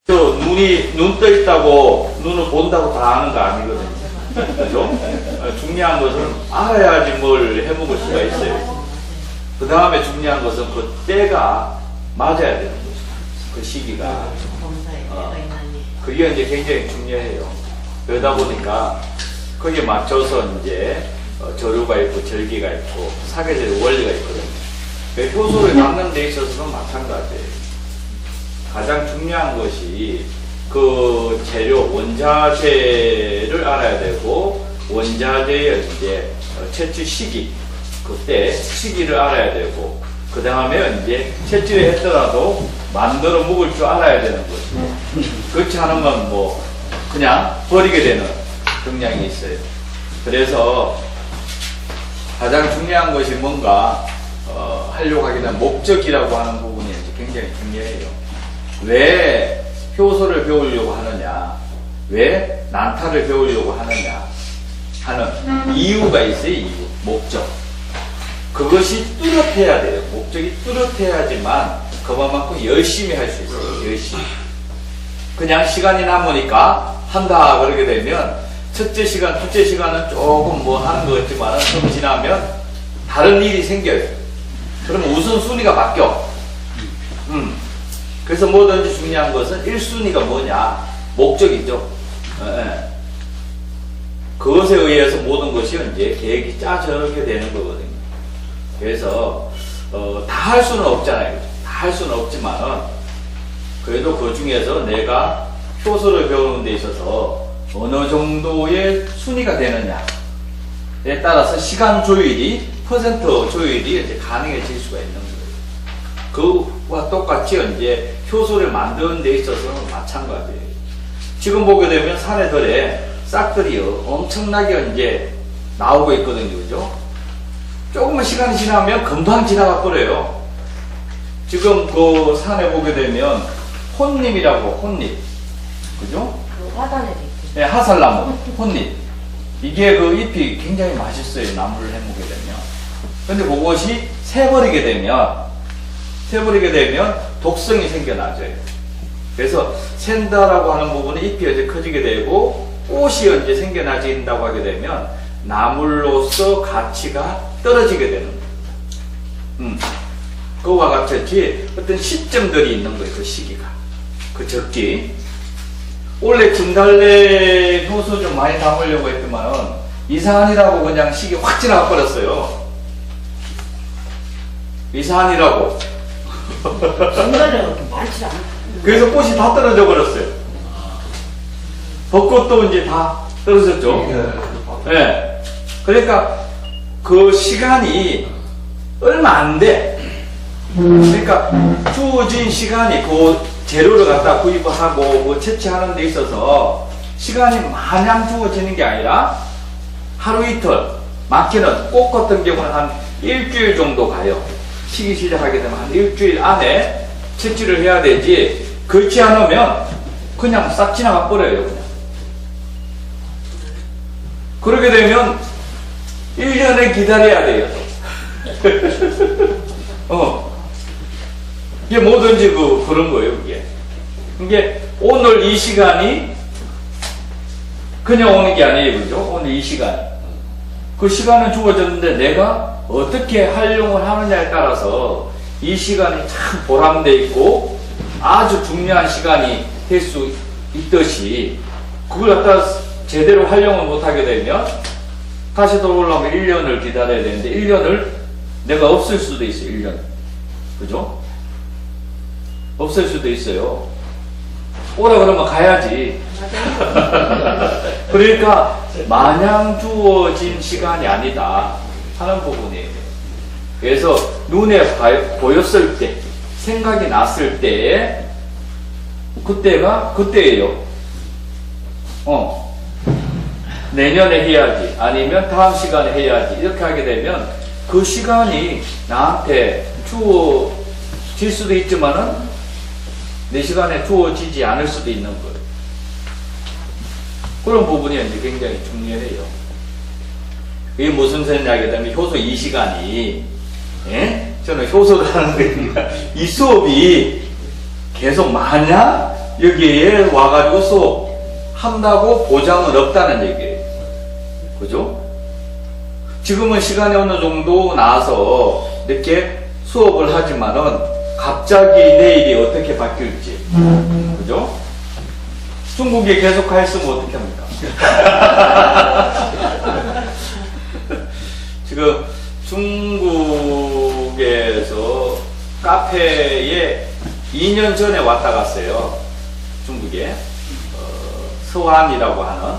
눈 떠 있다고 눈을 본다고 다 아는 거 아니거든요. 그죠? 중요한 것은 알아야지 뭘 해먹을 수가 있어요. 그 다음에 중요한 것은 그 때가 맞아야 되는 거죠. 그 시기가. 그게 이제 굉장히 중요해요. 그러다 보니까 거기에 맞춰서 이제 절유가 있고 절기가 있고 사계절 원리가 있거든요. 효소를 닦는 데 있어서는 마찬가지예요. 가장 중요한 것이 그 재료 원자재를 알아야 되고 원자재의 이제 채취 시기 그때 시기를 알아야 되고 그 다음에 이제 채취를 했더라도 만들어 먹을 줄 알아야 되는 거죠. 그렇지 않으면 뭐 그냥 버리게 되는 경향이 있어요. 그래서 가장 중요한 것이 뭔가 하려고 하게 되면 목적이라고 하는 부분이 굉장히 중요해요. 왜 효소를 배우려고 하느냐, 왜 난타를 배우려고 하느냐 하는 이유가 있어요. 이유, 목적. 그것이 뚜렷해야 돼요. 목적이 뚜렷해야지만 그만큼 열심히 할 수 있어요. 열심히. 그냥 시간이 남으니까 한다 그러게 되면 첫째 시간, 둘째 시간은 조금 뭐 하는 것 같지만 좀 지나면 다른 일이 생겨요. 그러면 우선순위가 바뀌어. 그래서 뭐든지 중요한 것은 1순위가 뭐냐? 목적이죠. 그것에 의해서 모든 것이 이제 계획이 짜져게 되는 거거든요. 그래서 다 할 수는 없잖아요. 다 할 수는 없지만은 그래도 그 중에서 내가 효소를 배우는 데 있어서 어느 정도의 순위가 되느냐에 따라서 시간 조율이 퍼센트 조율이 이제 가능해질 수가 있는 거예요. 그와 똑같이 이제 효소를 만드는 데 있어서는 마찬가지예요. 지금 보게 되면 산에들에 싹들이 엄청나게 이제 나오고 있거든요. 그죠? 조금만 시간이 지나면 금방 지나가 버려요. 지금 그 산에 보게 되면 혼잎이라고, 혼잎. 그죠? 화단에 네, 하살나무, 혼잎. 이게 그 잎이 굉장히 맛있어요. 나무를 해먹게 되면. 근데 그것이 새버리게 되면 독성이 생겨나죠. 그래서 샌다라고 하는 부분은 잎이 이제 커지게 되고 꽃이 이제 생겨나진다고 하게 되면 나물로서 가치가 떨어지게 되는 거예요. 그와 같이 어떤 시점들이 있는 거예요. 그 시기가. 그 적기. 원래 진달래 효소 좀 많이 담으려고 했지만은 이산이라고 그냥 시기 확 지나가 버렸어요. 이산이라고. 진달래가 많지 않아. 그래서 꽃이 다 떨어져 버렸어요. 벚꽃도 이제 다 떨어졌죠. 네. 그러니까 그 시간이 얼마 안 돼. 그러니까 주어진 시간이 그 재료를 갖다 구입하고 뭐 채취하는 데 있어서 시간이 마냥 주어지는 게 아니라 하루 이틀, 많게는 꽃 같은 경우는 한 일주일 정도 가요. 시기 시작하게 되면 한 일주일 안에 채취를 해야 되지, 그렇지 않으면 그냥 싹 지나가 버려요. 그냥. 그러게 되면 1년을 기다려야 돼요. 이게 뭐든지 그런 거예요, 이게 오늘 이 시간이 그냥 오는 게 아니에요, 그죠? 오늘 이 시간. 그 시간은 주어졌는데 내가 어떻게 활용을 하느냐에 따라서 이 시간이 참 보람돼 있고 아주 중요한 시간이 될 수 있듯이 그걸 갖다 제대로 활용을 못하게 되면 다시 돌아오려면 1년을 기다려야 되는데 1년을 내가 없을 수도 있어요. 1년. 그죠? 없을 수도 있어요. 오라 그러면 가야지. 그러니까 마냥 주어진 시간이 아니다 하는 부분이에요. 그래서 눈에 보였을 때, 생각이 났을 때, 그때가 그때예요. 내년에 해야지, 아니면 다음 시간에 해야지, 이렇게 하게 되면 그 시간이 나한테 주어질 수도 있지만은 내 시간에 주어지지 않을 수도 있는 거예요. 그런 부분이 이제 굉장히 중요해요. 이게 무슨 소리냐게 되면 효소 이 시간이, 예? 저는 효소를 하는 거니까 이 수업이 계속 마냥 여기에 와가지고 수업한다고 보장은 없다는 얘기예요. 그죠? 지금은 시간이 어느 정도 나서 이렇게 수업을 하지만은 갑자기 내일이 어떻게 바뀔지. 그죠? 중국에 계속 가 있으면 어떻게 합니까? 지금 중국에서 카페에 2년 전에 왔다 갔어요. 중국에 서안이라고 하는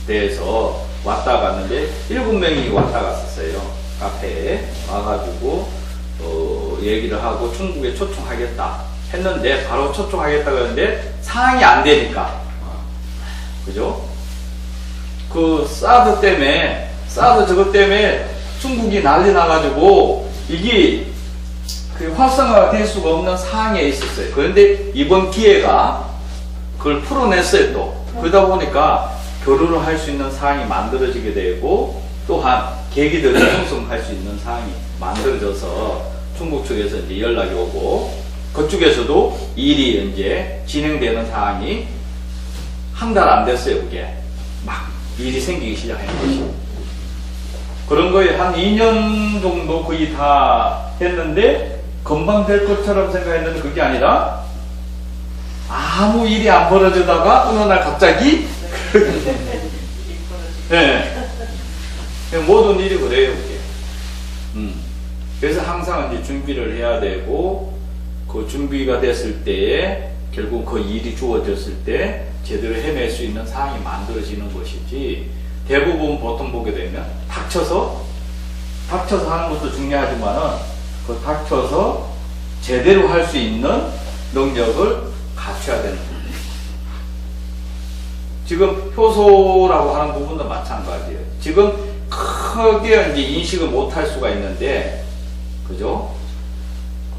데에서 왔다 갔는데 7명이 왔다 갔었어요. 카페에 와가지고 얘기를 하고 중국에 초청하겠다 했는데 바로 초청하겠다고 했는데 상황이 안 되니까, 그죠? 그 사드 때문에, 사드 저것 때문에 중국이 난리 나가지고 이게 그 활성화가 될 수가 없는 상황에 있었어요. 그런데 이번 기회가 그걸 풀어냈어요. 또 그러다 보니까 결혼을 할 수 있는 상황이 만들어지게 되고, 또한 계기들을 형성할 수 있는 상황이 만들어져서 중국 측에서 이제 연락이 오고, 그쪽에서도 일이 이제 진행되는 상황이 한 달 안 됐어요. 그게 막 일이 생기기 시작한 것이. 그런 거에 한 2년 정도 거의 다 했는데 금방 될 것처럼 생각했는데 그게 아니라 아무 일이 안 벌어지다가 어느 날 갑자기 네. 모든 일이 그래요. 그게. 그래서 항상 이제 준비를 해야 되고, 그 준비가 됐을 때에 결국 그 일이 주어졌을 때 제대로 해낼 수 있는 상황이 만들어지는 것이지, 대부분 보통 보게 되면 닥쳐서 하는 것도 중요하지만은 그 닥쳐서 제대로 할 수 있는 능력을 갖춰야 되는 거예요. 지금 효소라고 하는 부분도 마찬가지예요. 지금 크게 이제 인식을 못 할 수가 있는데, 그죠?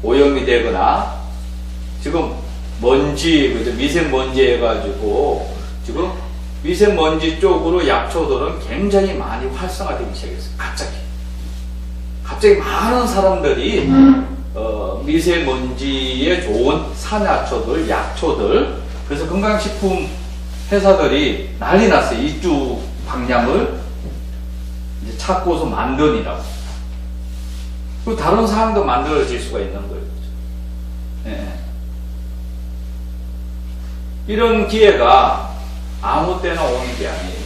오염이 되거나, 지금 먼지, 그죠? 미세먼지 해가지고, 지금 미세먼지 쪽으로 약초들은 굉장히 많이 활성화되기 시작했어요. 갑자기 많은 사람들이, 미세먼지에 좋은 산약초들, 약초들, 그래서 건강식품 회사들이 난리 났어요. 이쪽 방향을 이제 찾고서 만드니라고. 그리고 다른 사항도 만들어질 수가 있는 거예요. 네. 이런 기회가 아무 때나 오는 게 아니에요.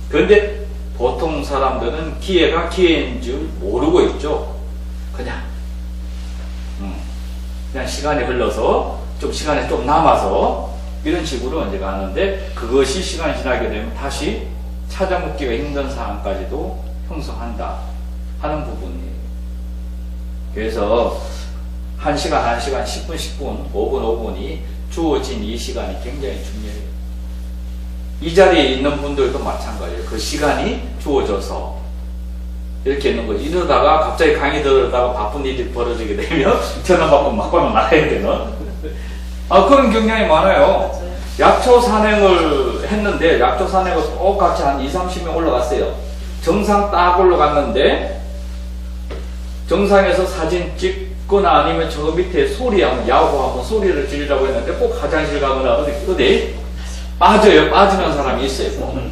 그런데 보통 사람들은 기회가 기회인 줄 모르고 있죠. 그냥 시간이 흘러서 시간이 좀 남아서 이런 식으로 이제 가는데, 그것이 시간이 지나게 되면 다시 찾아먹기가 힘든 상황까지도 형성한다 하는 부분이에요. 그래서 1시간, 10분, 10분, 5분, 5분이 주어진 이 시간이 굉장히 중요해요. 이 자리에 있는 분들도 마찬가지예요. 그 시간이 주어져서 이렇게 있는 거죠. 이러다가 갑자기 강의 들으다가 바쁜 일이 벌어지게 되면 전화 받고 막바로 나가야 되는 그런 경향이 많아요. 약초 산행을 했는데, 약초 산행을 똑같이 한 20-30명 올라갔어요. 정상 딱 올라갔는데, 정상에서 사진 찍거나 아니면 저 밑에 소리 한번 야호하고 소리를 지르라고 했는데 꼭 화장실 가거나 어디 빠져요. 빠지는 사람이 있어요.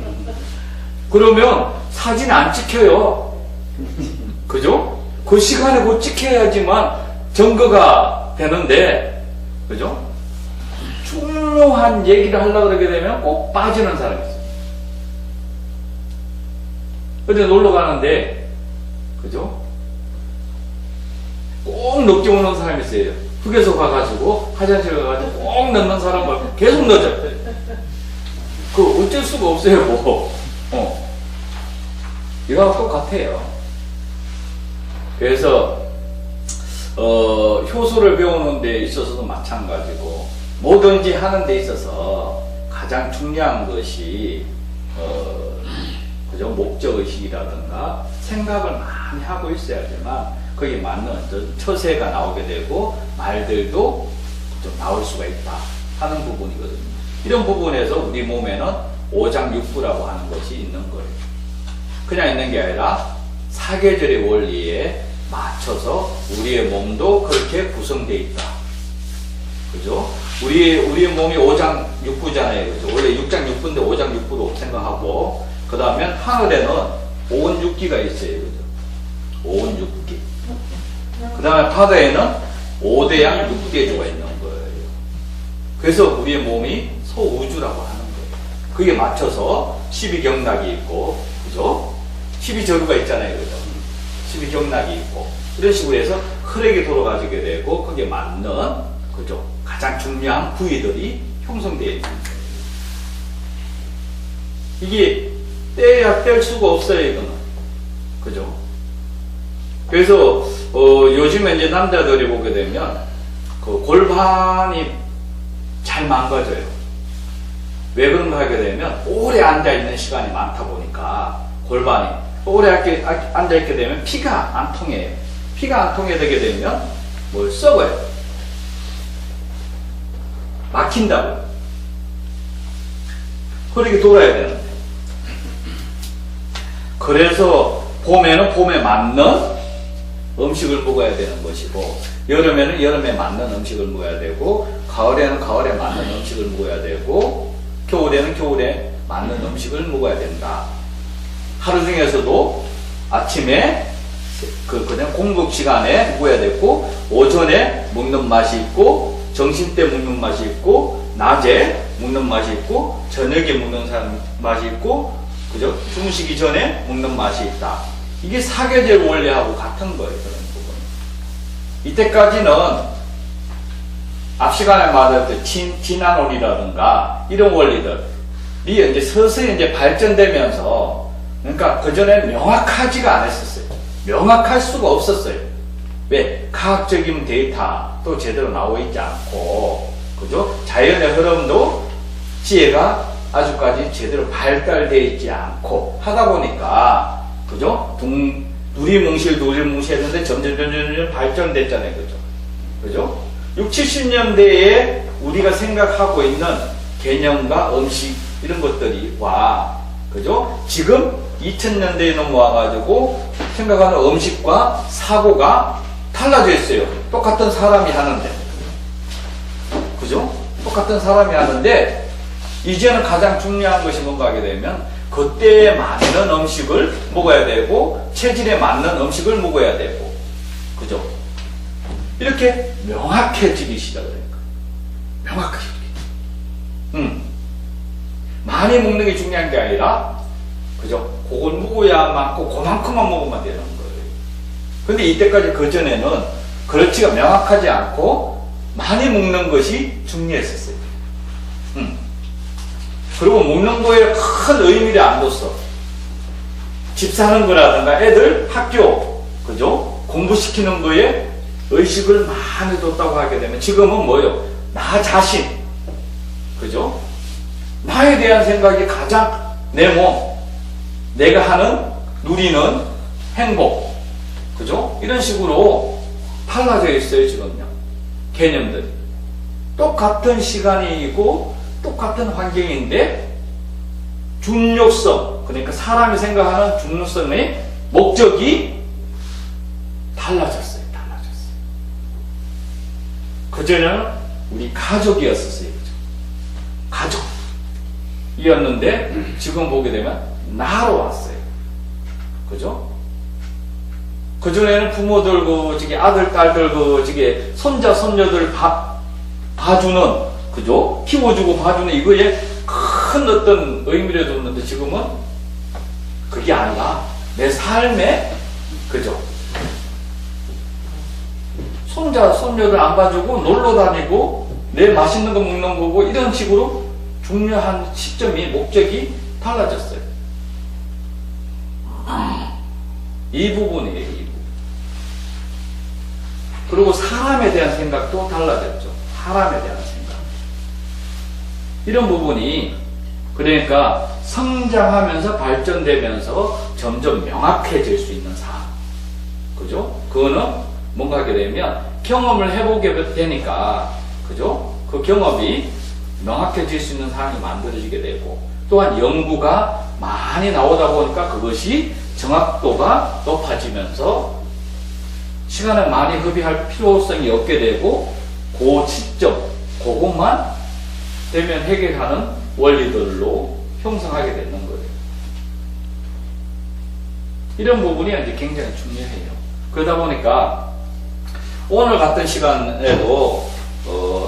그러면 사진 안 찍혀요. 그죠? 그 시간에 곧 찍혀야지만 점거가 되는데, 그죠? 중요한 얘기를 하려고 그러게 되면 꼭 빠지는 사람이 있어요. 어디 놀러 가는데, 그죠? 꼭 늦게 오는 사람이 있어요. 휴게소 가가지고, 화장실 가가지고 꼭 늦는 사람을 계속 늦어요. 그 어쩔 수가 없어요, 뭐. 이거하고 똑같아요. 그래서 효소를 배우는 데 있어서도 마찬가지고, 뭐든지 하는 데 있어서 가장 중요한 것이 그죠? 목적의식이라든가 생각을 많이 하고 있어야지만 거기에 맞는 처세가 나오게 되고 말들도 좀 나올 수가 있다 하는 부분이거든요. 이런 부분에서 우리 몸에는 오장육부라고 하는 것이 있는 거예요. 그냥 있는 게 아니라 사계절의 원리에 맞춰서 우리의 몸도 그렇게 구성되어 있다 그죠? 우리 몸이 5장 6부잖아요. 그죠? 원래 6장 6부인데 5장 6부로 생각하고, 그 다음에 하늘에는 온 6기가 있어요. 그죠? 온 6기. 그 다음에 바다에는 5대양 6대주가 있는 거예요. 그래서 우리의 몸이 소우주라고 하는 거예요. 그게 맞춰서 12경락이 있고, 그죠? 12저루가 있잖아요. 그죠? 12경락이 있고, 이런 식으로 해서 혈액이 돌아가지게 되고, 그게 맞는, 그죠? 가장 중요한 부위들이 형성되어 있는 거예요. 이게 떼야 뗄 수가 없어요, 이거는. 그죠? 그래서, 요즘에 이제 남자들이 보게 되면, 그 골반이 잘 망가져요. 왜 그런가 하게 되면, 오래 앉아있는 시간이 많다 보니까, 골반이, 오래 앉아있게 되면 피가 안 통해요. 피가 안 통해 되게 되면, 뭘 썩어요. 막힌다고요. 혈액이 돌아야 되는데. 그래서 봄에는 봄에 맞는 음식을 먹어야 되는 것이고, 여름에는 여름에 맞는 음식을 먹어야 되고, 가을에는 가을에 맞는 음식을 먹어야 되고, 겨울에는 겨울에 맞는 음식을 먹어야 된다. 하루 중에서도 아침에 그냥 공복 시간에 먹어야 되고, 오전에 먹는 맛이 있고, 점심때 먹는 맛이 있고, 낮에 먹는 맛이 있고, 저녁에 먹는 맛이 있고, 그죠? 주무시기 전에 먹는 맛이 있다. 이게 사계절 원리하고 같은 거예요. 그런 부분. 이때까지는 앞 시간에 말했던 진화론이라든가 이런 원리들이 이제 서서히 이제 발전되면서, 그러니까 그전에 명확하지가 않았었어요. 명확할 수가 없었어요. 왜? 과학적인 데이터도 제대로 나와 있지 않고, 그죠? 자연의 흐름도 지혜가 아주까지 제대로 발달되어 있지 않고 하다 보니까, 그죠? 누리뭉실 했는데 점점 발전됐잖아요. 그죠? 그죠? 60, 70년대에 우리가 생각하고 있는 개념과 음식, 이런 것들이 그죠? 지금 2000년대에 넘어와가지고 생각하는 음식과 사고가 달라져 있어요. 똑같은 사람이 하는데. 그죠? 똑같은 사람이 하는데, 이제는 가장 중요한 것이 뭔가 하게 되면, 그때에 맞는 음식을 먹어야 되고, 체질에 맞는 음식을 먹어야 되고, 그죠? 이렇게 명확해지기 시작을 해요. 명확해지기. 많이 먹는 게 중요한 게 아니라, 그죠? 그걸 먹어야 맞고, 그만큼만 먹으면 되는 거예요. 근데 이때까지 그전에는 그렇지가 명확하지 않고, 많이 먹는 것이 중요했었어요. 그리고 먹는 거에 큰 의미를 안 뒀어. 집 사는 거라든가 애들 학교, 그죠? 공부시키는 거에 의식을 많이 뒀다고 하게 되면, 지금은 뭐예요? 나 자신, 그죠? 나에 대한 생각이 가장 내 몸, 내가 누리는 행복, 그죠? 이런 식으로 달라져 있어요, 지금요. 개념들이. 똑같은 시간이고, 똑같은 환경인데, 중요성, 그러니까 사람이 생각하는 중요성의 목적이 달라졌어요. 그전에는 우리 가족이었었어요. 그죠? 가족이었는데, 지금 보게 되면 나로 왔어요. 그죠? 그전에는 부모들, 아들, 딸들, 손자, 손녀들 봐주는, 그죠? 키워주고 봐주는 이거에 큰 어떤 의미를 뒀는데, 지금은 그게 아니라 내 삶에, 그죠? 손자, 손녀들 안 봐주고 놀러 다니고 내 맛있는 거 먹는 거고, 이런 식으로 중요한 시점이, 목적이 달라졌어요. 이 부분이에요, 이 부분. 그리고 사람에 대한 생각도 달라졌죠. 사람에 대한 생각. 이런 부분이, 그러니까 성장하면서 발전되면서 점점 명확해질 수 있는 사항. 그죠? 그거는 뭔가 하게 되면 경험을 해보게 되니까, 그죠? 그 경험이 명확해질 수 있는 사항이 만들어지게 되고, 또한 연구가 많이 나오다 보니까 그것이 정확도가 높아지면서 시간을 많이 허비할 필요성이 없게 되고, 그 시점, 그것만 되면 해결하는 원리들로 형성하게 되는 거예요. 이런 부분이 이제 굉장히 중요해요. 그러다 보니까 오늘 같은 시간에도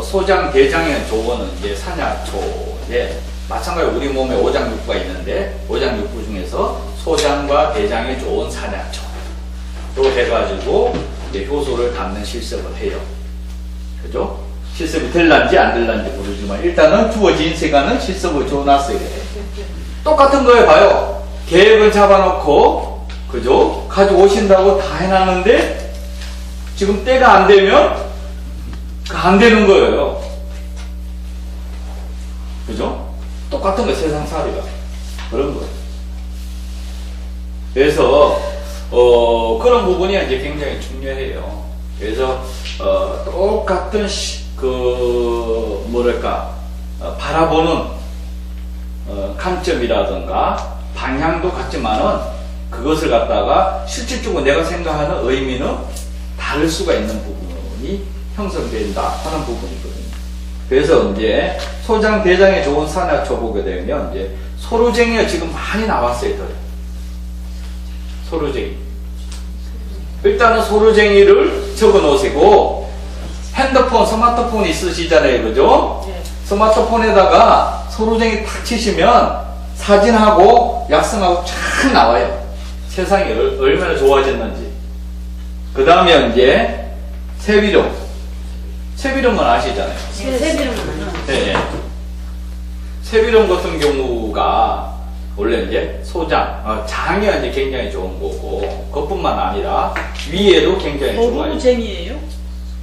소장, 대장의 조원은 이제 산야초에 마찬가지로 우리 몸에 오장육부가 있는데 오장육부 중에서 소장과 대장에 좋은 산야초로 해가지고 이제 효소를 담는 실습을 해요. 그죠? 실습이 될란지 안 될란지 모르지만 일단은 주어진 시간은 실습을 줘놨어요. 똑같은 거에 봐요. 계획을 잡아놓고 그죠? 가져오신다고 다 해놨는데 지금 때가 안 되면 안 되는 거예요. 그죠? 똑같은 거 세상살이가 그런 거예요. 그래서 그런 부분이 이제 굉장히 중요해요. 그래서 똑같은 바라보는 관점이라든가 방향도 같지만은 그것을 갖다가 실질적으로 내가 생각하는 의미는 다를 수가 있는 부분이 형성된다 하는 부분이거든요. 그래서 이제 소장, 대장에 좋은 산야초 보게 되면 이제 소루쟁이가 지금 많이 나왔어요. 소루쟁이. 일단은 소루쟁이를 적어 놓으시고 핸드폰, 스마트폰 있으시잖아요. 그죠? 네. 스마트폰에다가 소루쟁이 탁 치시면 사진하고 약성하고 쫙 나와요. 세상이 얼마나 좋아졌는지. 그 다음에 이제 세비름. 세비름은 아시잖아요. 세비름은 네. 세비름 같은 경우가 원래 이제 소장, 장이 이제 굉장히 좋은 거고, 그것뿐만 아니라 위에도 굉장히 좋아요. 소루쟁이에요?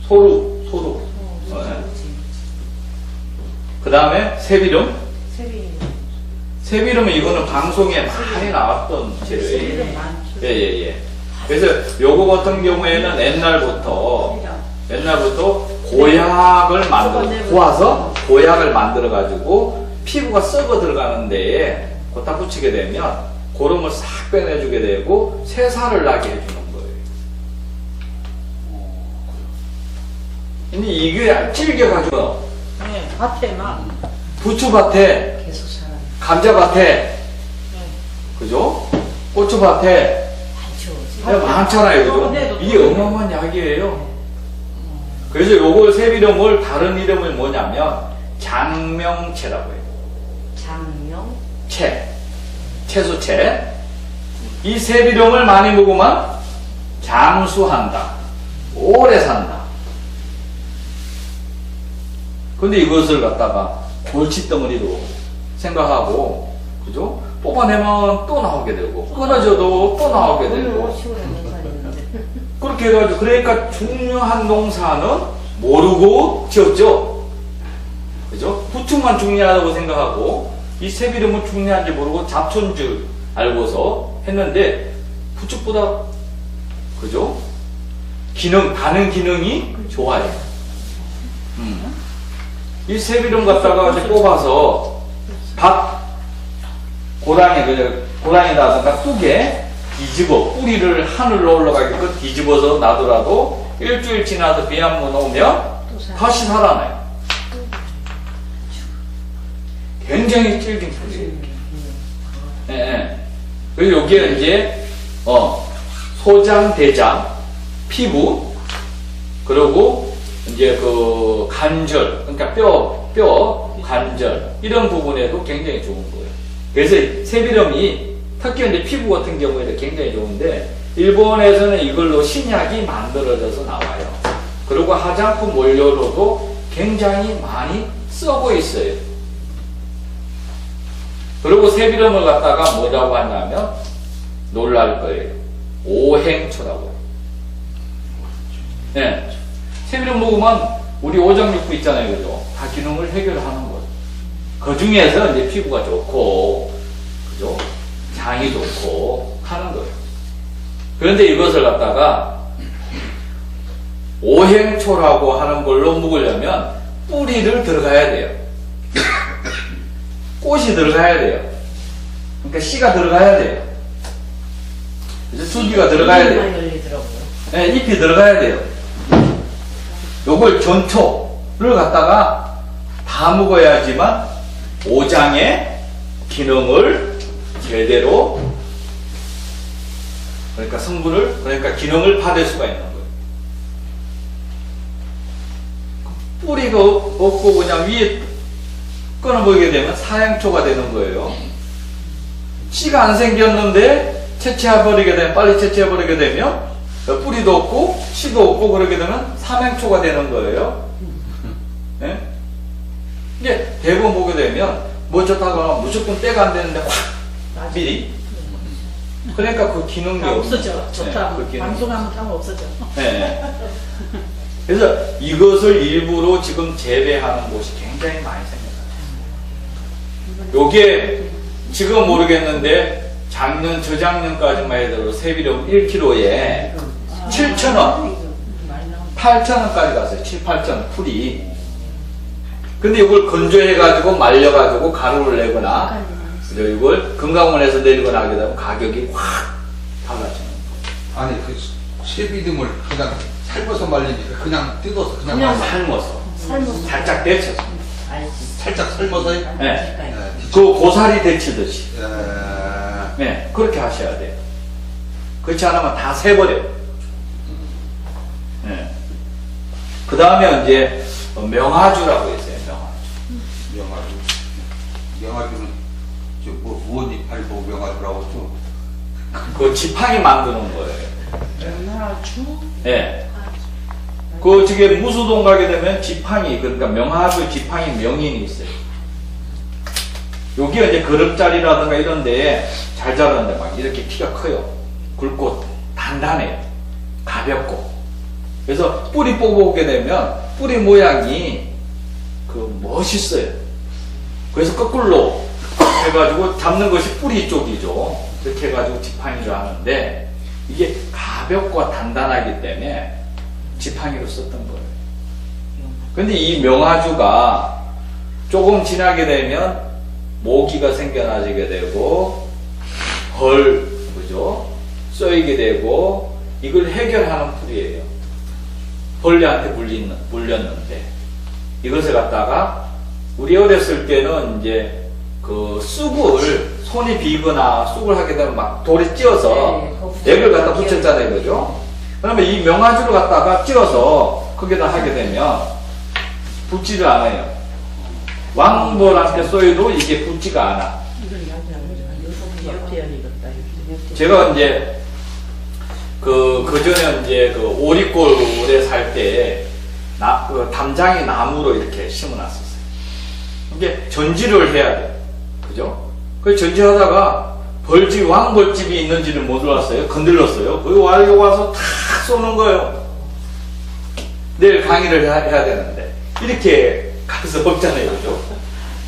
소루. 그 다음에 세비름. 세비름은 이거는 방송에 많이 나왔던 재료예요. 예. 그래서 요거 같은 경우에는 옛날부터 고약을 고아서 고약을 만들어 가지고 피부가 썩어 들어가는 데에 갖다 붙이게 되면 고름을 싹 빼내주게 되고 새살을 나게 해주는 거예요. 근데 이게 질겨가지고 네, 밭에 막 부추밭에 계속 살아요. 감자밭에 그죠? 고추밭에 많잖아요. 그죠? 이게 어마어마한 약이에요. 그래서 요걸 세비름을 다른 이름이 뭐냐면 장명채라고 해요. 채소채. 이 세비름을 많이 먹으면 장수한다. 오래 산다. 근데 이것을 갖다가 골칫덩어리로 생각하고, 그죠? 뽑아내면 또 나오게 되고, 끊어져도 또 나오게 되고. 그렇게 해가지고, 그러니까 중요한 농사는 모르고 지었죠? 그죠? 부축만 중요하다고 생각하고, 이 세비름은 중요한지 모르고 잡초인 줄 알고서 했는데, 부축보다, 그죠? 다른 기능이 좋아요. 이 세비름 갖다가 이제 뽑아서 고랑이라든가 뚝에 뒤집어 뿌리를 하늘로 올라가게끔 뒤집어서 놔두라도 일주일 지나서 비 한 번 오면 다시 살아나요. 굉장히 질긴 뿌리예요. 예. 그리고 여기에 이제 소장, 대장, 피부, 그리고 이제 그 관절, 그러니까 뼈 관절 이런 부분에도 굉장히 좋은 거예요. 그래서 세비름이 특히 이제 피부 같은 경우에도 굉장히 좋은데 일본에서는 이걸로 신약이 만들어져서 나와요. 그리고 화장품 원료로도 굉장히 많이 쓰고 있어요. 그리고 세비름을 갖다가 뭐라고 하냐면 놀랄 거예요. 오행초라고 해요. 네. 세비름 먹으면 우리 오장육부 있잖아요. 그죠? 다 기능을 해결하는 거예요. 그 중에서 이제 피부가 좋고, 그죠? 장이 좋고 하는 거예요. 그런데 이것을 갖다가 오행초라고 하는 걸로 먹으려면 뿌리를 들어가야 돼요. 꽃이 들어가야 돼요. 그러니까 씨가 들어가야 돼요. 그죠? 줄기가 들어가야 돼요. 네, 잎이 들어가야 돼요. 요걸 전초를 갖다가 다 먹어야지만 오장의 기능을 제대로, 그러니까 성분을, 그러니까 기능을 받을 수가 있는 거예요. 뿌리가 없고 그냥 위에 끊어버리게 되면 사양초가 되는 거예요. 씨가 안 생겼는데 채취해버리게 되면, 빨리 채취해버리게 되면 뿌리도 없고 씨도 없고 그러게 되면 삼양초가 되는 거예요. 네? 이게 대부분 보게 되면 뭐 줬다가 무조건 때가 안 되는데 확 미리, 그러니까 그 기능이 다 없어져. 없는 좋다. 네, 그 기능. 방송하면 다 없어져. 네. 그래서 이것을 일부러 지금 재배하는 곳이 굉장히 많이 생겼어요. 요게 지금 모르겠는데 작년, 저작년까지만 해도 세비름 1kg에 7,000원, 8,000원까지 갔어요. 7, 8,000원 풀이. 근데 이걸 건조해가지고 말려가지고 가루를 내거나, 그죠? 이걸 금강원에서 내리거나 하게 되면 가격이 확 달라지는 거예요. 아니 그 쇠비듬을 그냥 삶아서 말리니까 그냥 뜯어서 그냥 그냥 말려. 삶아서 삶아서. 살짝 데쳐서, 알지. 살짝 삶아서요? 네. 그 고사리 데치듯이, 예. 네, 그렇게 하셔야 돼요. 그렇지 않으면 다 새버려요. 네. 그 다음에 이제 명화주라고 있어요. 명화주. 명아주는 저뭐 무언 이파리 보고 명아주라고 좀. 그 지팡이 만드는 거예요. 명화주? 네. 그 저게 무수동 가게 되면 지팡이, 그러니까 명화주 지팡이 명인이 있어요. 여기 이제 그릇자리라든가 이런 데에 잘 자라는데 막 이렇게 키가 커요. 굵고 단단해요. 가볍고. 그래서 뿌리 뽑아오게 되면 뿌리 모양이 그 멋있어요. 그래서 거꾸로 해가지고 잡는 것이 뿌리 쪽이죠. 이렇게 해가지고 지팡이를 하는데 이게 가볍고 단단하기 때문에 지팡이로 썼던 거예요. 근데 이 명화주가 조금 지나게 되면 모기가 생겨나지게 되고 그죠? 쏘이게 되고, 이걸 해결하는 풀이에요. 벌레한테 물렸는데 이것을 갖다가 우리 어렸을 때는 이제 그 쑥을 손이 비거나 쑥을 하게 되면 막 돌에 찧어서 액을 갖다 붙였잖아요, 그죠? 그러면 이 명화주를 갖다가 찧어서 거기다 하게 되면 붙지를 않아요. 왕벌한테 쏘여도 이게 붙지가 않아. 제가 이제 그 전에 이제 그 오리골에 살 때 그 담장이 나무로 이렇게 심어놨었어요. 이게 전지를 해야 돼, 그죠? 그 전지하다가 벌집, 왕벌집이 있는지를 못 알았어요. 건들렀어요. 그 와서 탁 쏘는 거예요. 내일 강의를 해야 되는데 이렇게 갈 수 없잖아요, 그죠?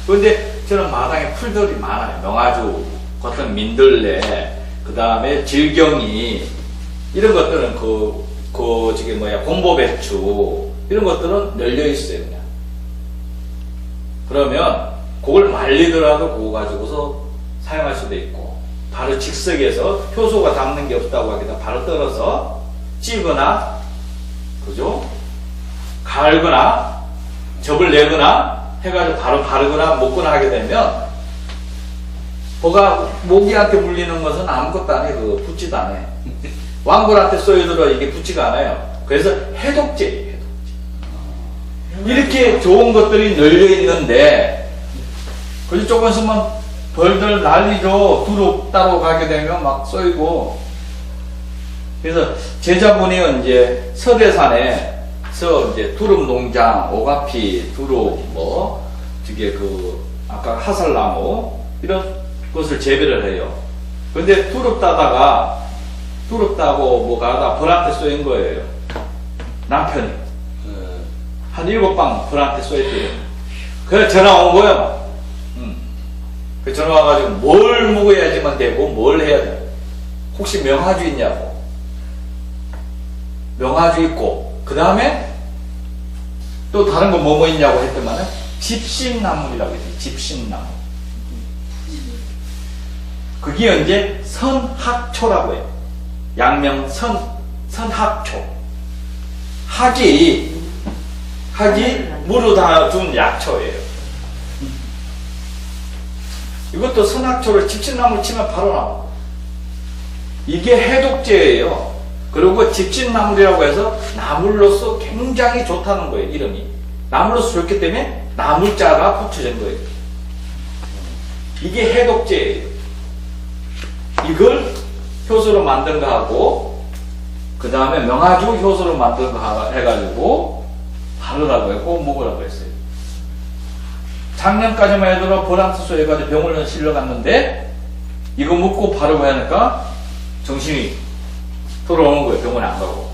그런데 저는 마당에 풀들이 많아요. 명아주, 같은 민들레, 그 다음에 질경이, 이런 것들은 저게 곰보배추, 이런 것들은 널려 있어요, 그냥. 그러면 그걸 말리더라도 그거 가지고서 사용할 수도 있고, 바로 즉석에서 효소가 담는 게 없다고 하기다 바로 떨어서 찌거나, 그죠? 갈거나, 접을 내거나 해가지고 바로 바르거나 먹거나 하게 되면, 뭐가 모기한테 물리는 것은 아무것도 안 해. 그거 붙지도 않아. 왕벌한테 쏘여들어 이게 붙지가 않아요. 그래서 해독제예요, 해독제. 이렇게 좋은 것들이 널려 있는데, 그래서 조금 있으면 벌들 난리죠. 두루 따로 가게 되면 막 쏘이고. 그래서 제자분이 이제 서대산에서 이제 두릅 농장, 오가피, 두릅, 저게 아까 하설나무, 이런 것을 재배를 해요. 근데 두릅 따다가, 두릅 따고 뭐가 하다 벌한테 쏘인 거예요. 남편이. 한 7방 벌한테 쏘였대요. 그래서 전화 온 거야. 그 전화 와가지고 뭘 먹어야지만 되고 뭘 해야 돼. 혹시 명화주 있냐고. 명화주 있고, 그 다음에 또 다른 거 뭐 있냐고 했더만은 집신나물이라고 했어요. 집신나물. 그게 이제 선학초라고 해요. 양명 선학초. 학이 물을 다 준 약초예요. 이것도 선악초를 집신나무 치면 바로 나와. 이게 해독제예요. 그리고 집신나물이라고 해서 나물로서 굉장히 좋다는 거예요, 이름이. 나물로서 좋기 때문에 나물자가 붙여진 거예요. 이게 해독제예요. 이걸 효소로 만든 거 하고, 그 다음에 명아주 효소로 만든 거 해가지고, 바르라고 했고, 먹으라고 했어요. 작년까지만 해도 보람투소 해가지고 병원에 실려갔는데, 이거 먹고 바르고 하니까 정신이 돌아오는 거예요. 병원에 안 가고.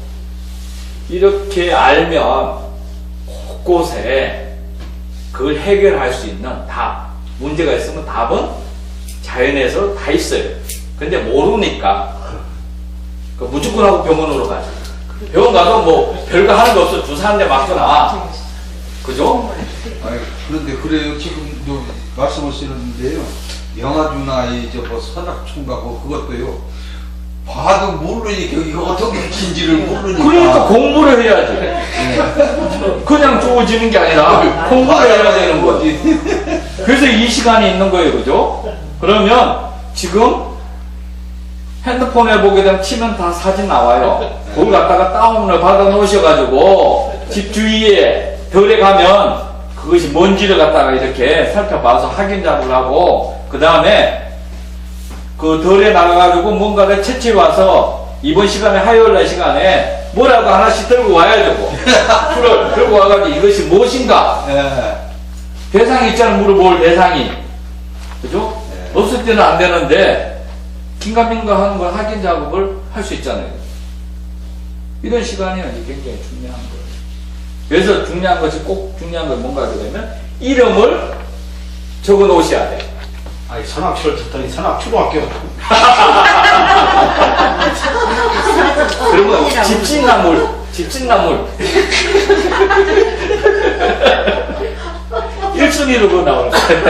이렇게 알면 곳곳에 그걸 해결할 수 있는 답, 문제가 있으면 답은 자연에서 다 있어요. 근데 모르니까 무조건 하고 병원으로 가죠. 병원 가도 뭐 별거 하는 거 없어. 주사 한 대 맞거나. 그죠? 아니, 그런데 그래요. 지금도 말씀하시는데요. 영아주나 이저뭐 선악초인가 뭐 그것도요. 봐도 모르니까 이거 어떻게 긴지를 모르니까. 그러니까 공부를 해야지. 그냥 주어지는 게 아니라 공부를 해야 되는 거지. 그래서 이 시간이 있는 거예요. 그죠? 그러면 지금 핸드폰에 보게 되면 치면 다 사진 나와요. 그걸 갖다가 다운을 받아 놓으셔가지고 집 주위에 덜에 가면 그것이 뭔지를 갖다가 이렇게 살펴봐서 확인 작업을 하고, 그 다음에 그 덜에 나가가지고 뭔가를 채취해 와서 이번 시간에 화요일 날 시간에 뭐라도 하나씩 들고 와야 되고 풀을 들고 와가지고 이것이 무엇인가 대상이 있잖아. 물어볼 대상이. 그죠? 없을 때는 안 되는데 긴가민가 하는 걸 확인 작업을 할 수 있잖아요. 이런 시간이 굉장히 중요한 거예요. 그래서 중요한 것이 꼭 중요한 건 뭔가 그러면 이름을 적어 놓으셔야 돼요. 아니 선악초를 듣더니 선악초등학교 그러면 집신나물 1순위로 그거 나오는 거예요.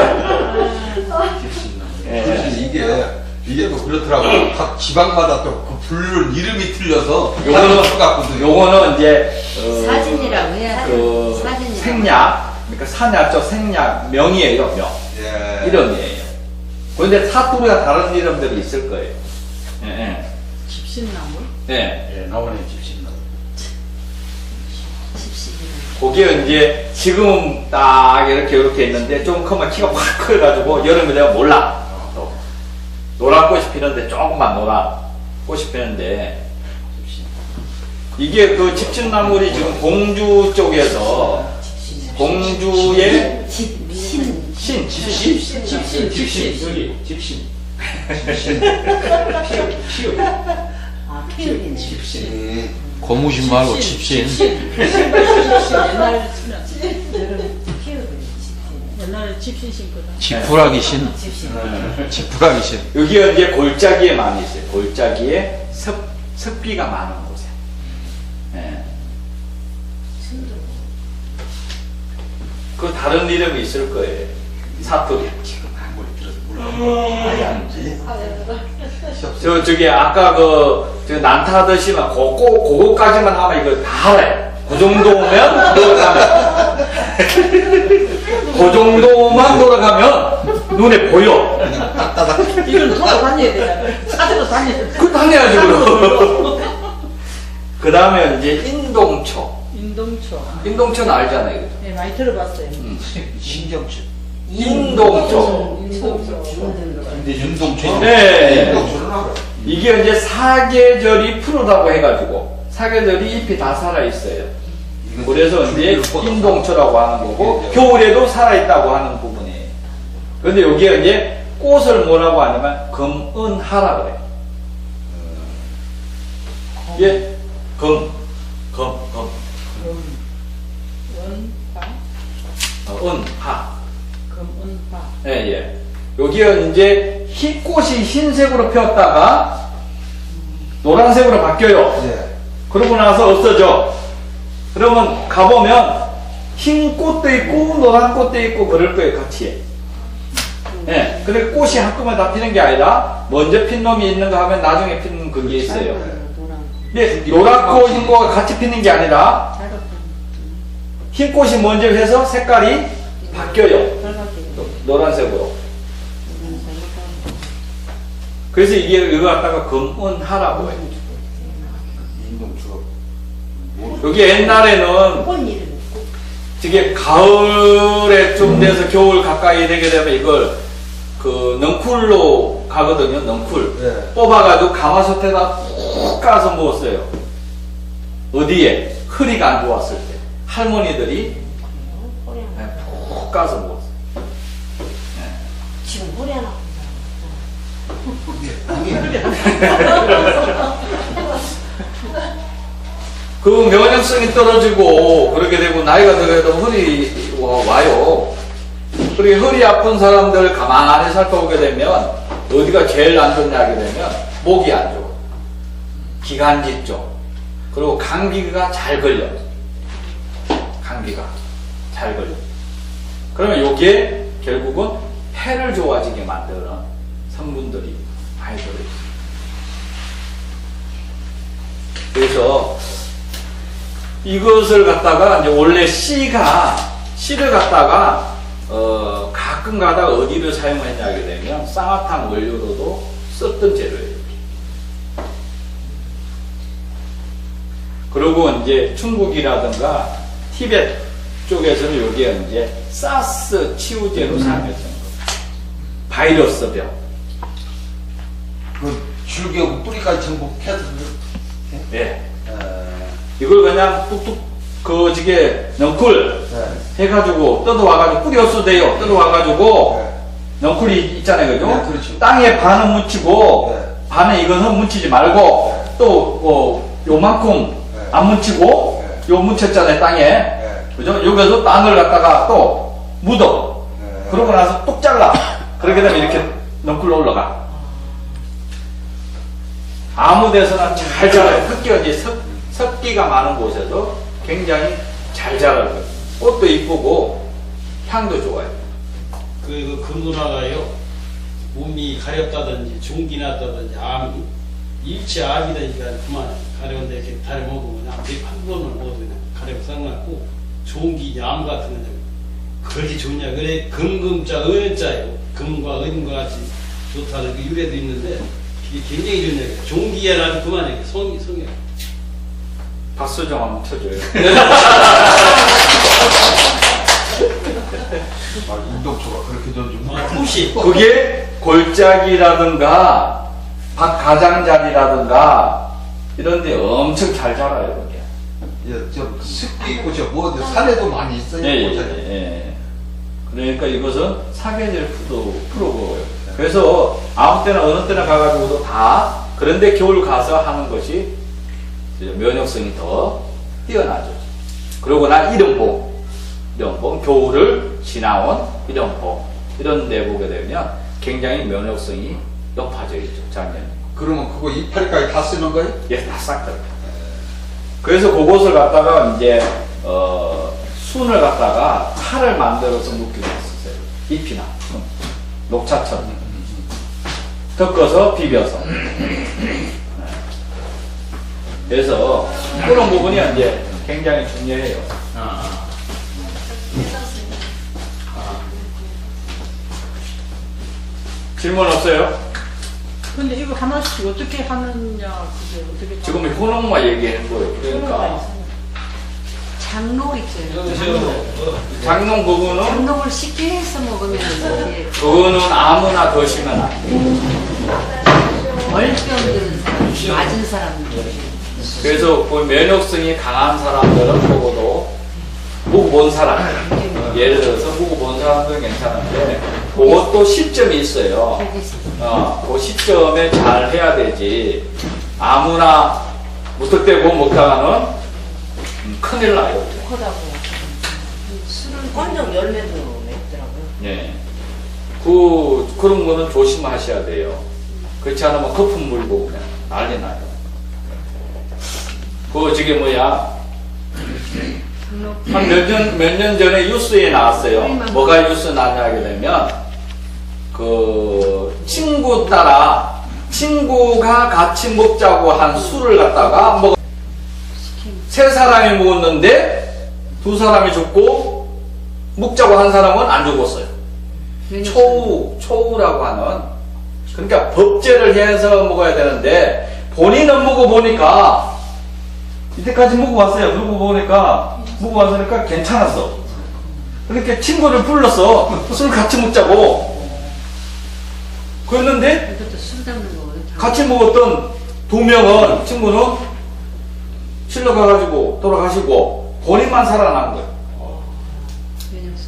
그래서 이게 또 그렇더라고요. 각 지방마다 또 그 부르는 이름이 틀려서 요거는 이제 사진이라고 해야 돼. 그 사진이라고. 생략, 그러니까 산약죠. 생략 명이에요. 명. 예. 이름이에요. 그런데 사투리가 다른 이름들이 있을 거예요. 예. 집신나물? 예. 예, 나오네 집신나무. 그게 이제 지금 딱 이렇게 있는데 좀 크면 키가 확 커가지고 여름에 되면 몰라. 또 노란 꽃이 피는데 조금만 노란 꽃이 피는데 이게 그 집신나물이 지금 공주 쪽에서 공주의 신 여기 집신. 아, 피읍이네. 집신. 고무신 말고 집신. 옛날에 치면 피읍이네. 옛날에 집신 신거든. 지푸라기 신. 지푸라기 신. 여기가 이제 골짜기에 많이 있어요. 골짜기에 습비가 많은 곳에. 예. 그 다른 이름이 있을 거예요. 사투리. 지금 한번 들어서 몰라. 저기 아까 저 난타하듯이만 그거까지만 하면 이거 다 알아요. 그 정도면 돌아가면 그 정도만 돌아가면 눈에 보여. 그냥 따닥따닥. 이건 서로 다녀야 되잖아. 찾으러 다녀야 돼. 그 당연하지 그럼. 그 다음에 이제 인동초. 인동초는 알잖아요. 네, 많이 들어봤어요. 신경치. 인동초. 근데 윤동초. 네. 윤동초는 알아. 이게 이제 사계절이 푸르다고 해가지고 사계절이 잎이 다 살아있어요. 그래서 이제 인동초라고 하는 거고 겨울에도 살아있다고 하는 부분이에요. 그런데 여기에 이제 꽃을 뭐라고 하냐면 금은하라 그래요. 예, 금. 은하. 금은파. 예. 여기에 이제 흰꽃이 흰색으로 피었다가 노란색으로 바뀌어요. 예. 그러고 나서 없어져. 그러면 가보면 흰 꽃도 있고 노란 꽃도 있고 그럴 거예요, 같이. 예. 근데 꽃이 한꺼번에 다 피는 게 아니라 먼저 핀 놈이 있는가 하면 나중에 피는 그게 있어요. 예, 노랗고 흰 꽃가 같이 피는 게 아니라 흰 꽃이 먼저 해서 색깔이 바뀌어요. 노란색으로. 그래서 이거 갖다가 금은하라고 해요. 인동주업. 여기 옛날에는 본 이름. 되게 가을에 좀 돼서 겨울 가까이 되게 되면 이걸 그 넝쿨로 가거든요. 넝쿨 네. 뽑아가지고 가마솥에다 푹 까서 먹었어요. 어디에? 허리가 안 좋았을 때 할머니들이 푹 까서 먹었어요. 지금 허리 하나. 그 면역성이 떨어지고 그렇게 되고 나이가 들어도 허리 와요. 그리고 허리 아픈 사람들 가만히 살펴보게 되면 어디가 제일 안 좋냐 하게 되면 목이 안 좋아. 기관지 쪽. 그리고 감기가 잘 걸려. 감기가 잘 걸려. 그러면 요게 결국은 폐를 좋아지게 만드는 성분들이 많이 들어있어요. 그래서 이것을 갖다가 이제 원래 씨를 갖다가 가끔 가다 어디를 사용했냐 하게 되면 쌍화탕 원료로도 썼던 재료예요. 그리고 이제 중국이라든가 티베트 쪽에서는 여기에 이제 사스 치유제로 사용했던 거. 바이러스병. 그 줄기하고 뿌리까지 전부 캐서. 예. 이걸 그냥 뚝뚝 그지게 넝쿨 네. 해가지고 뜯어와가지고 뿌리 없어도 돼요. 뜯어와가지고 넝쿨이 있잖아요, 그죠? 네, 그렇죠. 땅에 반은 묻히고 네. 반은 이거는 묻히지 말고 또 요만큼 네. 안 묻히고 네. 요 묻혔잖아요, 땅에. 네. 그죠? 여기서 땅을 갖다가 또 묻어. 네. 그러고 나서 뚝 잘라. 그렇게 되면 이렇게 넝쿨로 올라가. 아무 데서나 잘 자라요. 특히 이제 습기가 많은 곳에서 굉장히 잘 자라요. 꽃도 이쁘고 향도 좋아요. 그 금문화가요, 몸이 가렵다든지 종기 났다든지 암이 일치암이다니까 그만 가려운데 이렇게 다려 먹으면 그냥 한 번을 먹어도 그냥 가렵 쌍났고 종기 암 같은 거는 그렇게 좋냐. 그래 금금자 은자예요. 금과 은과 같이 좋다는 그 유래도 있는데 이게 굉장히 좋은 얘기예요. 종기야라도 그만 얘기해. 성이야. 박수정 한번 쳐줘요. 인동주가 그렇게 좀. 혹시 그게 골짜기라든가 박가장자리라든가 이런데 엄청 잘 자라요. 그게. 예, 좀 습기 있고 뭐 산에도 많이 있어요. 예. 그러니까 이것은 사계절 프로고요. 그래서 아무 때나 어느 때나 가가지고도 다 그런데 겨울 가서 하는 것이 면역성이 더 뛰어나죠. 그러고 난 이런봉 겨울을 지나온 이런봉 이런 데 보게 되면 굉장히 면역성이 높아져 있죠. 작년에. 그러면 그거 이파리까지 다 쓰는 거예요? 예, 다 싹 다. 그래서 그것을 갖다가 이제 순을 갖다가 칼을 만들어서 묶기도 했었어요. 잎이나 순, 녹차처럼 덮어서 비벼서. 그래서 그런 부분이 이제 굉장히 중요해요. 질문 없어요? 근데 이거 하나씩 어떻게 하느냐, 그게 어떻게. 지금 효능만 얘기하는 거예요. 그러니까 장로 있죠. 장롱 부분은 장롱을 쉽게 해서 먹으면 이게 그거는 아무나 드시면 안 돼요. 월병 드는 사람, 맞은 사람들. 그래서 그 면역성이 강한 사람들은 먹어도 먹어본 사람, 예를 들어서 먹어본 사람들은 괜찮은데 그것도 시점이 있어요. 그 시점에 잘 해야 되지. 아무나 무턱대고 먹다가는 큰일 나요. 하다고 술을 건정 열매도 맺더라고요. 예. 그런 거는 조심하셔야 돼요. 그렇지 않으면 거품 물고 그냥 난리 나요. 저게 뭐야? 한 몇 년 전에 뉴스에 나왔어요. 뭐가 뉴스 나냐 하게 되면, 친구 따라, 친구가 같이 먹자고 한 술을 갖다가 세 사람이 먹었는데, 두 사람이 죽고, 먹자고 한 사람은 안 죽었어요. 초우라고 하는 그러니까 법제를 해서 먹어야 되는데 본인은 먹어보니까 이때까지 먹어봤어요. 먹어봤으니까 괜찮았어. 그렇게 친구를 불러서 술 같이 먹자고 그랬는데 이것도 술 담는 거거든. 같이 먹었던 2명은 친구는 실러 가가지고 돌아가시고 본인만 살아난 거예요.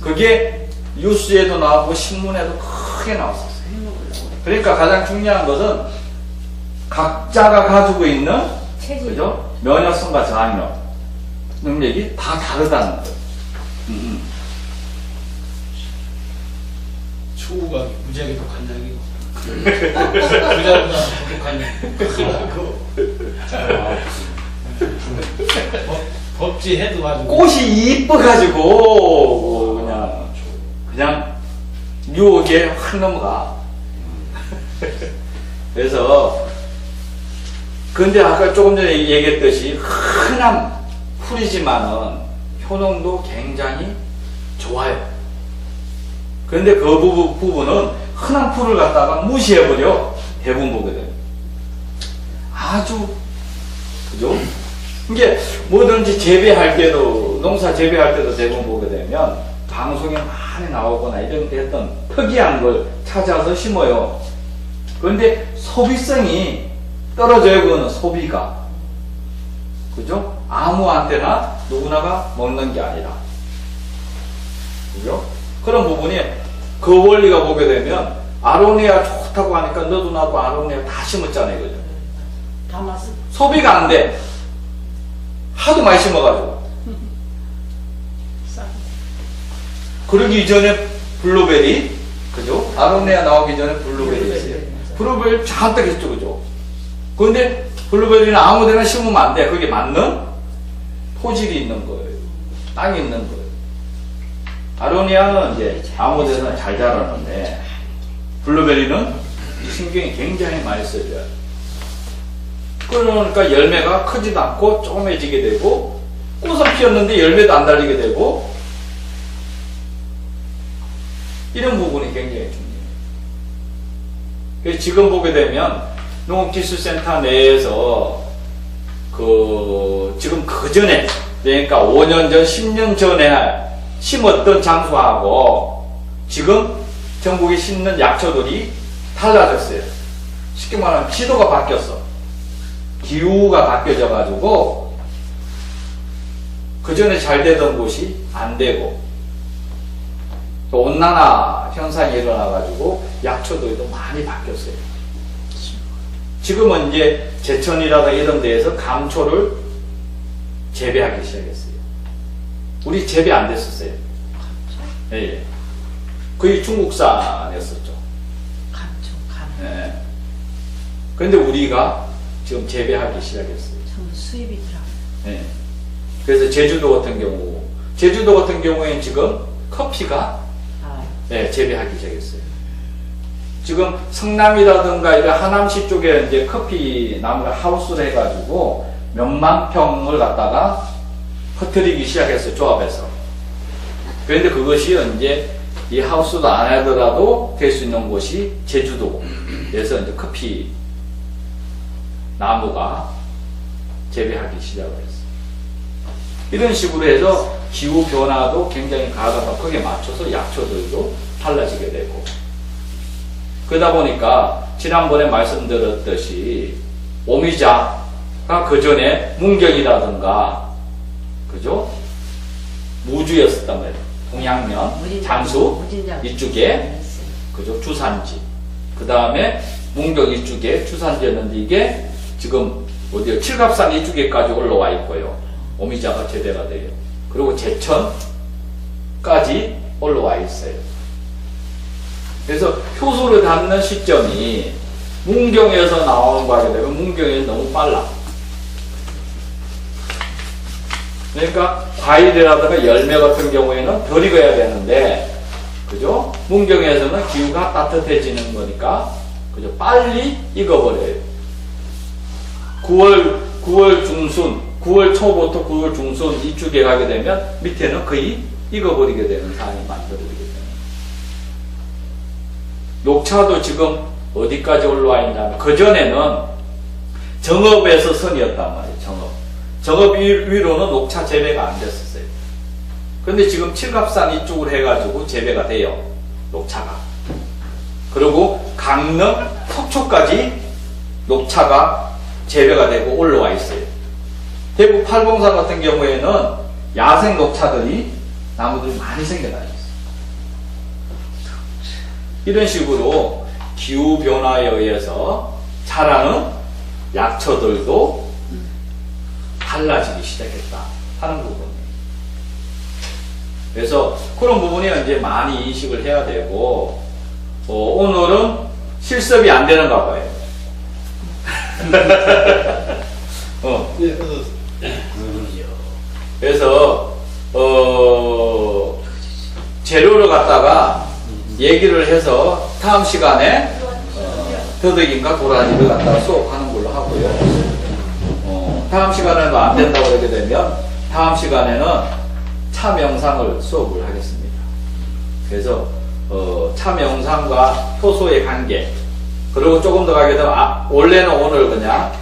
그게 뉴스에도 나오고 신문에도 크게 나왔었어요. 그러니까 가장 중요한 것은 각자가 가지고 있는 그죠? 면역성과 저항력 능력이 다 다르다는 거예요. 추구가 무지하게 독한 약이고 부자보다 독한 약. 법제해도 아주 꽃이 이뻐가지고 그냥 유혹에 확 넘어가. 그래서 근데 아까 조금 전에 얘기했듯이 흔한 풀이지만은 효능도 굉장히 좋아요. 그런데 그 부분은 흔한 풀을 갖다가 무시해버려. 대부분 보게 돼요. 아주 그죠? 이게 뭐든지 재배할 때도 농사 재배할 때도 대부분 보게 되면 방송에 많이 나오거나 이런 데 했던 특이한 걸 찾아서 심어요. 그런데 소비성이 떨어져요. 그거는 소비가 그죠? 아무한테나 누구나가 먹는 게 아니라 그죠? 그런 부분이 그 원리가 보게 되면 아로니아 좋다고 하니까 너도 나도 아로니아 다 심었잖아요. 그죠? 다 맛을. 소비가 안 돼. 하도 많이 심어가지고. 그러기 전에 블루베리, 그죠? 아로니아 나오기 전에 블루베리 있어요. 블루베리 잔뜩 했죠, 그죠? 그런데 블루베리는 아무 데나 심으면 안 돼. 그게 맞는 토질이 있는 거예요. 땅이 있는 거예요. 아로니아는 이제 아무 데나 잘 자라는데, 블루베리는 신경이 굉장히 많이 써져요. 그러니까 열매가 크지도 않고 조그매지게 되고, 꽃은 피었는데 열매도 안 달리게 되고, 이런 부분이 굉장히 중요해요. 그래서 지금 보게 되면 농업기술센터 내에서 지금 그 전에, 그러니까 5년 전, 10년 전에 심었던 장소하고 지금 전국에 심는 약초들이 달라졌어요. 쉽게 말하면 지도가 바뀌었어. 기후가 바뀌어져 가지고 그 전에 잘 되던 곳이 안 되고 또 온난화 현상이 일어나 가지고 약초들도 많이 바뀌었어요. 지금은 이제 제천이라든가 이런 데에서 감초를 재배하기 시작했어요. 우리 재배 안 됐었어요. 예. 거의 중국산이었었죠. 예. 그런데 우리가 지금 재배하기 시작했어요. 전부 수입이더라고요. 예. 그래서 제주도 같은 경우에는 지금 커피가 재배하기 시작했어요. 지금 성남이라든가 이런 하남시 쪽에 이제 커피 나무를 하우스를 해가지고 몇만 평을 갖다가 퍼뜨리기 시작했어요. 조합해서. 그런데 그것이 이제 이 하우스도 안 하더라도 될 수 있는 곳이 제주도에서 이제 커피 나무가 재배하기 시작을 했어요. 이런 식으로 해서 기후 변화도 굉장히 가격에 맞춰서 약초들도 달라지게 되고, 그러다 보니까 지난번에 말씀드렸듯이 오미자가 그 전에 문경이라든가 그죠? 무주였었단 말이에요. 동양면, 장수 이쪽에 그죠? 주산지. 그 다음에 문경 이쪽에 주산지였는데 이게 지금 어디요? 칠갑산 이쪽에까지 올라와 있고요. 오미자가 재배가 돼요. 그리고 제천까지 올라와 있어요. 그래서 효소를 담는 시점이 문경에서 나오는 거 하게 되면 문경이 너무 빨라. 그러니까 과일이라든가 열매 같은 경우에는 덜 익어야 되는데, 그죠? 문경에서는 기후가 따뜻해지는 거니까, 그죠? 빨리 익어버려요. 9월 중순, 9월 초부터 9월 중순 이쪽에 가게 되면 밑에는 거의 익어버리게 되는 상황이 만들어지게 됩니다. 녹차도 지금 어디까지 올라와 있냐면, 그전에는 정읍에서 선이었단 말이에요, 정읍. 정읍 위로는 녹차 재배가 안 됐었어요. 근데 지금 칠갑산 이쪽으로 해가지고 재배가 돼요, 녹차가. 그리고 강릉, 속초까지 녹차가 재배가 되고 올라와 있어요. 대구 팔봉산 같은 경우에는 야생 녹차들이, 나무들이 많이 생겨나요. 이런 식으로 기후변화에 의해서 자라는 약초들도 달라지기 시작했다 하는 부분이에요. 그래서 그런 부분이 이제 많이 인식을 해야 되고, 오늘은 실습이 안 되는가 봐요. 네, 그래서 재료를 갖다가 얘기를 해서 다음 시간에 더덕인가 도라지를 갖다가 수업하는 걸로 하고요. 다음 시간에도 안 된다고 그러게 되면 다음 시간에는 참영상을 수업을 하겠습니다. 그래서 참영상과 효소의 관계, 그리고 조금 더 가게 되면 원래는 오늘 그냥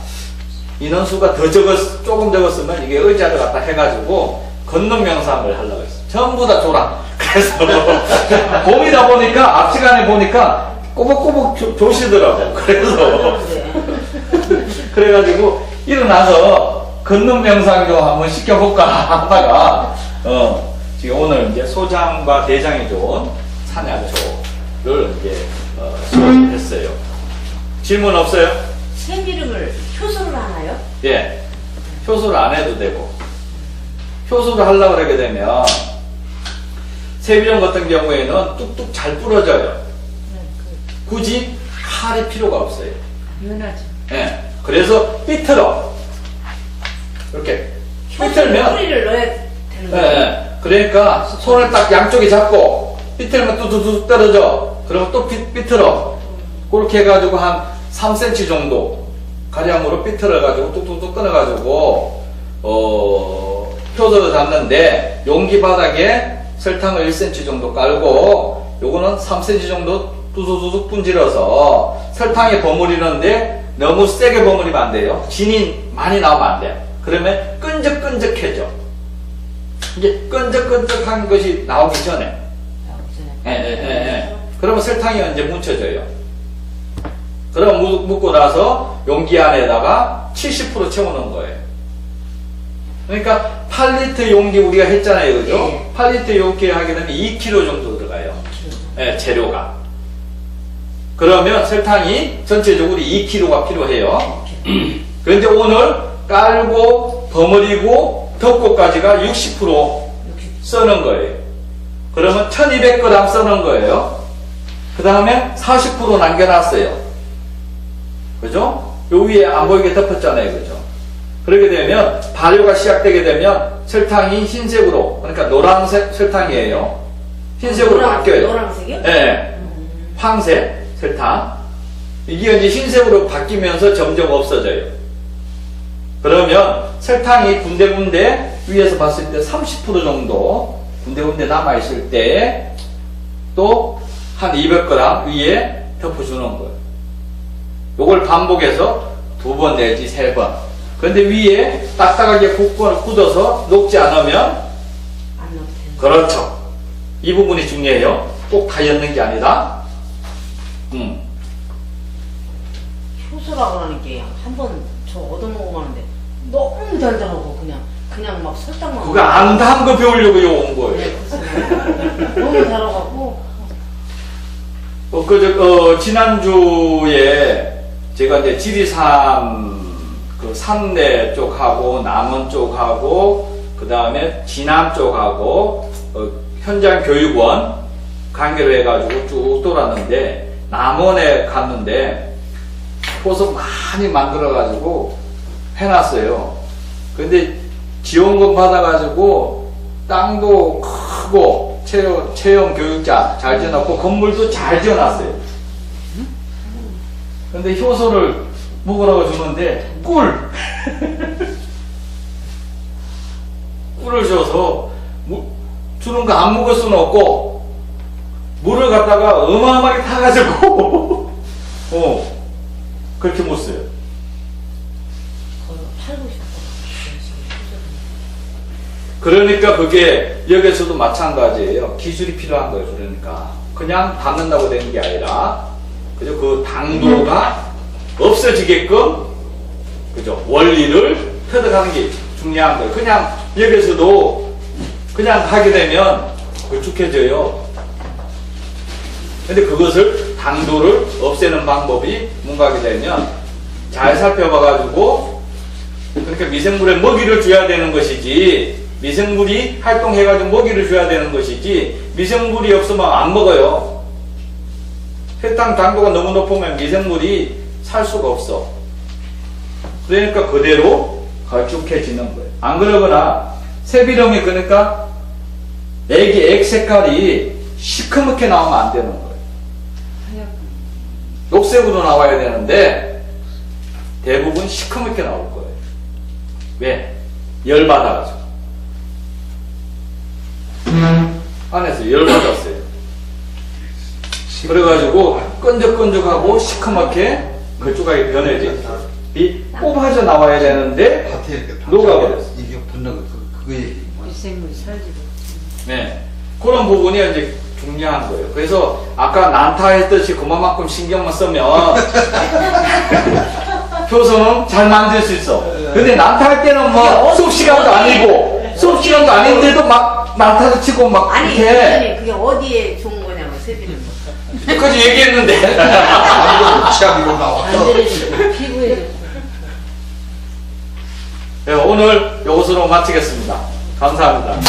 인원수가 더 조금 적었으면 이게 의자를 갖다 해가지고 걷는 명상을 하려고 했어요. 전부 다 조랑. 그래서 봄이다 보니까 앞 시간에 보니까 꼬박꼬박 조시더라고. 그래서 그래가지고 일어나서 걷는 명상 좀 한번 시켜볼까 하다가 지금 오늘 이제 소장과 대장이 좋은 산약초를 이제 수업을 했어요. 질문 없어요? 새기름을 효소를 하나요? 예, 효소를 안 해도 되고, 효소를 하려고 하게 되면 새비령 같은 경우에는 뚝뚝 잘 부러져요. 굳이 칼이 필요가 없어요. 유연하죠. 예, 그래서 삐틀어. 이렇게 삐틀면, 뿌리를 넣어야 되는 예, 거예요. 예, 그러니까 손을 딱 양쪽에 잡고 삐틀면 뚜두둑 떨어져. 그러면 또 삐틀어. 그렇게 해가지고 한 3cm 정도 가량으로 삐틀어가지고 뚝뚝뚝 끊어가지고 효소를 잡는데, 용기 바닥에 설탕을 1cm 정도 깔고 요거는 3cm 정도 두두두둑 분질러서 설탕에 버무리는데 너무 세게 버무리면 안 돼요. 진이 많이 나오면 안 돼요. 그러면 끈적끈적해져. 이게 끈적끈적한 것이 나오기 전에. 그러면 설탕이 이제 뭉쳐져요. 그럼 묻고 나서 용기 안에다가 70% 채워놓은 거예요. 그러니까 8리터 용기 우리가 했잖아요, 그죠? 네. 8리터 용기 하게 되면 2kg 정도 들어가요. 네, 재료가. 그러면 설탕이 전체적으로 2kg가 필요해요. 그런데 오늘 깔고 버무리고 덮고까지가 60% 써는 거예요. 그러면 1200g 써는 거예요. 그 다음에 40% 남겨놨어요. 그죠? 요 위에 안 보이게 덮었잖아요, 그죠? 그렇게 되면 발효가 시작되게 되면 설탕이 흰색으로, 그러니까 노란색 설탕이에요. 흰색으로 바뀌어요. 노란색이요? 네. 황색 설탕. 이게 이제 흰색으로 바뀌면서 점점 없어져요. 그러면 설탕이 군데군데 위에서 봤을 때 30% 정도 군데군데 남아있을 때 또 한 200g 위에 덮어주는 거예요. 요걸 반복해서 2번 내지 3번. 근데 위에 딱딱하게 굳어서 녹지 않으면 안 넣어도 되는 그렇죠. 이 부분이 중요해요. 꼭 다 였는 게 아니라. 효소라고 하는 게 한 번 저 얻어먹어봤는데 너무 달달하고 그냥 막 설탕만 그거 안 단 거 배우려고 온 거예요. 네, 그래서 너무 달아갖고 지난주에 제가 이제 지리산 그 산내 쪽하고 남원 쪽하고 그 다음에 진암 쪽하고 현장 교육원 관계로 해가지고 쭉 돌았는데, 남원에 갔는데 호석 많이 만들어가지고 해놨어요. 근데 지원금 받아가지고 땅도 크고 체험 교육장 잘 지어놨고 건물도 잘 지어놨어요. 근데 효소를 먹으라고 주는데 꿀을 줘서 주는 거 안 먹을 수는 없고 물을 갖다가 어마어마하게 타가지고 그렇게 못 써요. 그거 팔고 싶어. 그러니까 그게 여기서도 마찬가지예요. 기술이 필요한 거예요. 그러니까 그냥 담는다고 되는 게 아니라 그죠? 그 당도가 없어지게끔 그죠? 원리를 터득하는 게 중요한 거예요. 그냥 여기서도 그냥 하게 되면 걸쭉해져요. 근데 그것을 당도를 없애는 방법이 뭔가 하게 되면 잘 살펴봐가지고 그러니까 미생물에 먹이를 줘야 되는 것이지 미생물이 활동해가지고 먹이를 줘야 되는 것이지 미생물이 없으면 안 먹어요. 혈당 당도가 너무 높으면 미생물이 살 수가 없어. 그러니까 그대로 걸쭉해지는 거예요. 안 그러거나 새비름이 그러니까 액 색깔이 시커멓게 나오면 안 되는 거예요. 녹색으로 나와야 되는데 대부분 시커멓게 나올 거예요. 왜? 열받아가지고. 안에서 열받았어요. 그래가지고 끈적끈적하고 시커멓게 걸쭉하게 변해져. 이 뽑아져 나와야 되는데 밭에 이렇게 다 녹아버렸어. 이게 붙는 거 그거 얘기. 미생물이 살지도. 네. 그런 부분이 이제 중요한 거예요. 그래서 아까 난타했듯이 그만큼 신경만 쓰면 효소는 잘 만들 수 있어. 근데 난타할 때는 뭐 수업 시간도 아니고 수업 시간도 아닌데도 막 난타도 치고 막 아니, 이렇게 아니 그게 어디에 좋은 거냐고 세비는. 여기까지 얘기했는데 아무도 치약으로 나왔어. 간절해지고 피부에 좋고. 네, 오늘 요것으로 마치겠습니다. 감사합니다.